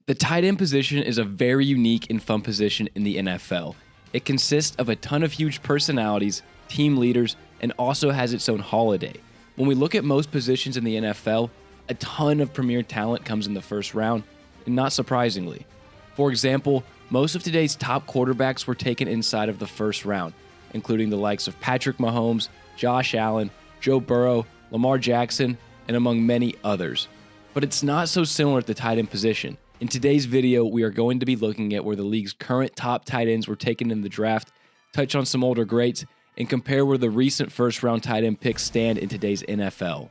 The tight end position is a very unique and fun position in the NFL. It consists of a ton of huge personalities, team leaders, and also has its own holiday. When we look at most positions in the NFL, a ton of premier talent comes in the first round, and not surprisingly. For example, most of today's top quarterbacks were taken inside of the first round, including the likes of Patrick Mahomes, Josh Allen, Joe Burrow, Lamar Jackson, and among many others. But it's not so similar at the tight end position. In today's video, we are going to be looking at where the league's current top tight ends were taken in the draft, touch on some older greats, and compare where the recent first-round tight end picks stand in today's NFL.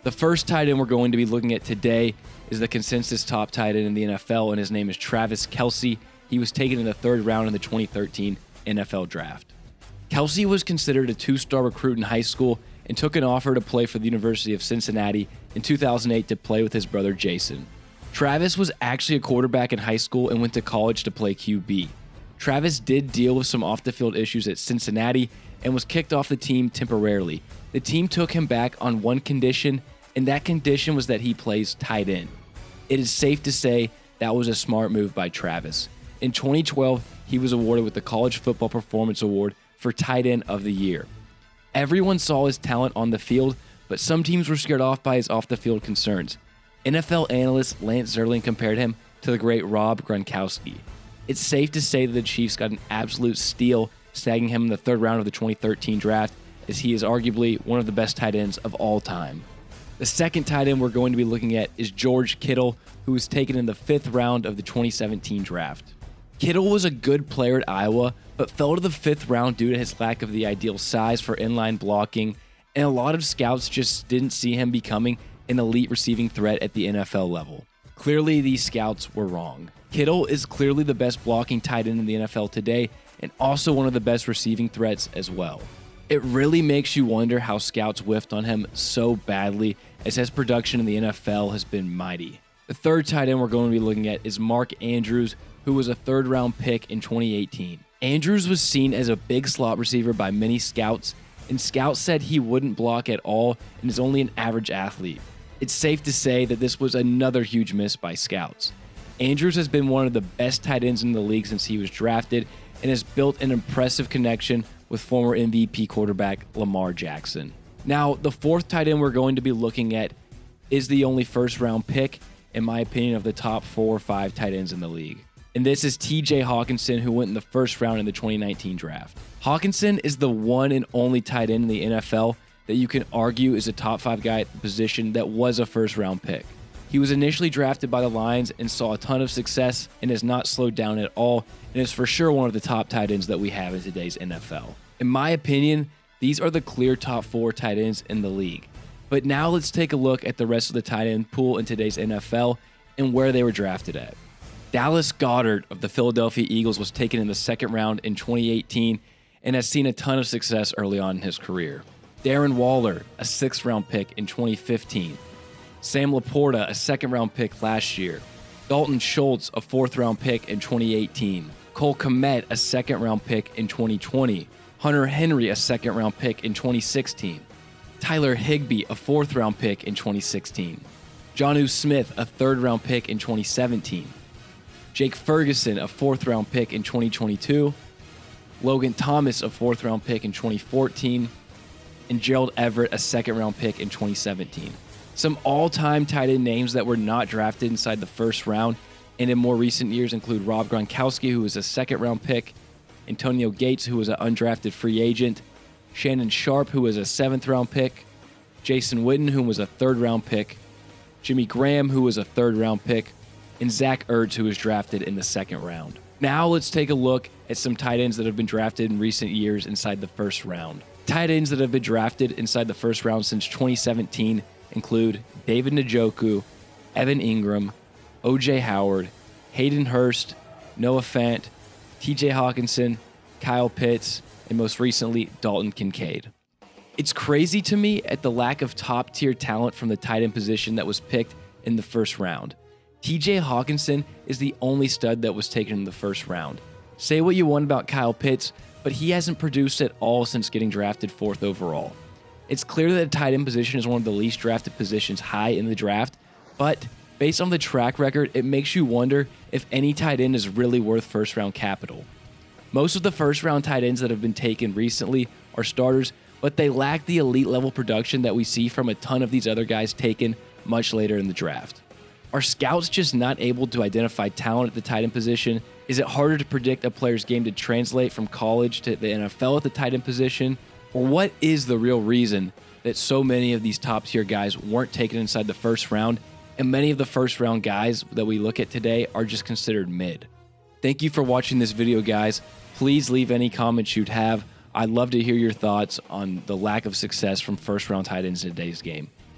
The first tight end we're going to be looking at today is the consensus top tight end in the NFL, and his name is Travis Kelce. He was taken in the third round in the 2013 NFL Draft. Kelce was considered a two-star recruit in high school and took an offer to play for the University of Cincinnati in 2008 to play with his brother Jason. Travis was actually a quarterback in high school and went to college to play QB. Travis did deal with some off-the-field issues at Cincinnati and was kicked off the team temporarily. The team took him back on one condition, and that condition was that he plays tight end. It is safe to say that was a smart move by Travis. In 2012, he was awarded with the College Football Performance Award for Tight End of the Year. Everyone saw his talent on the field, but some teams were scared off by his off-the-field concerns. NFL analyst Lance Zierlein compared him to the great Rob Gronkowski. It's safe to say that the Chiefs got an absolute steal, snagging him in the third round of the 2013 draft, as he is arguably one of the best tight ends of all time. The second tight end we're going to be looking at is George Kittle, who was taken in the fifth round of the 2017 draft. Kittle was a good player at Iowa, but fell to the fifth round due to his lack of the ideal size for inline blocking, and a lot of scouts just didn't see him becoming an elite receiving threat at the NFL level. Clearly, these scouts were wrong. Kittle is clearly the best blocking tight end in the NFL today, and also one of the best receiving threats as well. It really makes you wonder how scouts whiffed on him so badly, as his production in the NFL has been mighty. The third tight end we're going to be looking at is Mark Andrews, who was a third-round pick in 2018. Andrews was seen as a big slot receiver by many scouts, and scouts said he wouldn't block at all and is only an average athlete. It's safe to say that this was another huge miss by scouts. Andrews has been one of the best tight ends in the league since he was drafted and has built an impressive connection with former MVP quarterback Lamar Jackson. Now, the fourth tight end we're going to be looking at is the only first-round pick, in my opinion, of the top 4 or 5 tight ends in the league. And this is TJ Hockenson, who went in the first round in the 2019 draft. Hockenson is the one and only tight end in the NFL that you can argue is a top 5 guy at the position that was a first-round pick. He was initially drafted by the Lions and saw a ton of success and has not slowed down at all, and is for sure one of the top tight ends that we have in today's NFL. In my opinion, these are the clear top 4 tight ends in the league. But now let's take a look at the rest of the tight end pool in today's NFL and where they were drafted at. Dallas Goedert of the Philadelphia Eagles was taken in the second round in 2018 and has seen a ton of success early on in his career. Darren Waller, a 6th-round pick in 2015. Sam Laporta, a 2nd-round pick last year. Dalton Schultz, a 4th-round pick in 2018. Cole Kmet, a 2nd-round pick in 2020. Hunter Henry, a 2nd-round pick in 2016. Tyler Higbee, a 4th-round pick in 2016. Jonnu Smith, a 3rd-round pick in 2017. Jake Ferguson, a 4th-round pick in 2022. Logan Thomas, a 4th-round pick in 2014. And Gerald Everett, a 2nd-round pick in 2017. Some all-time tight end names that were not drafted inside the first round and in more recent years include Rob Gronkowski, who was a 2nd-round pick, Antonio Gates, who was an undrafted free agent, Shannon Sharp, who was a 7th-round pick, Jason Witten, who was a 3rd-round pick, Jimmy Graham, who was a 3rd-round pick, and Zach Ertz, who was drafted in the 2nd round. Now let's take a look at some tight ends that have been drafted in recent years inside the first round. Tight ends that have been drafted inside the first round since 2017 include David Njoku, Evan Ingram, O.J. Howard, Hayden Hurst, Noah Fant, T.J. Hockenson, Kyle Pitts, and most recently, Dalton Kincaid. It's crazy to me at the lack of top-tier talent from the tight end position that was picked in the first round. T.J. Hockenson is the only stud that was taken in the first round. Say what you want about Kyle Pitts, but he hasn't produced at all since getting drafted 4th overall. It's clear that the tight end position is one of the least drafted positions high in the draft, but Based on the track record, it makes you wonder if any tight end is really worth first-round capital. Most of the first-round tight ends that have been taken recently are starters, but they lack the elite-level production that we see from a ton of these other guys taken much later in the draft. Are scouts just not able to identify talent at the tight end position? Is it harder to predict a player's game to translate from college to the NFL at the tight end position? Or what is the real reason that so many of these top-tier guys weren't taken inside the first round, and many of the first-round guys that we look at today are just considered mid? Thank you for watching this video, guys. Please leave any comments you'd have. I'd love to hear your thoughts on the lack of success from first-round tight ends in today's game.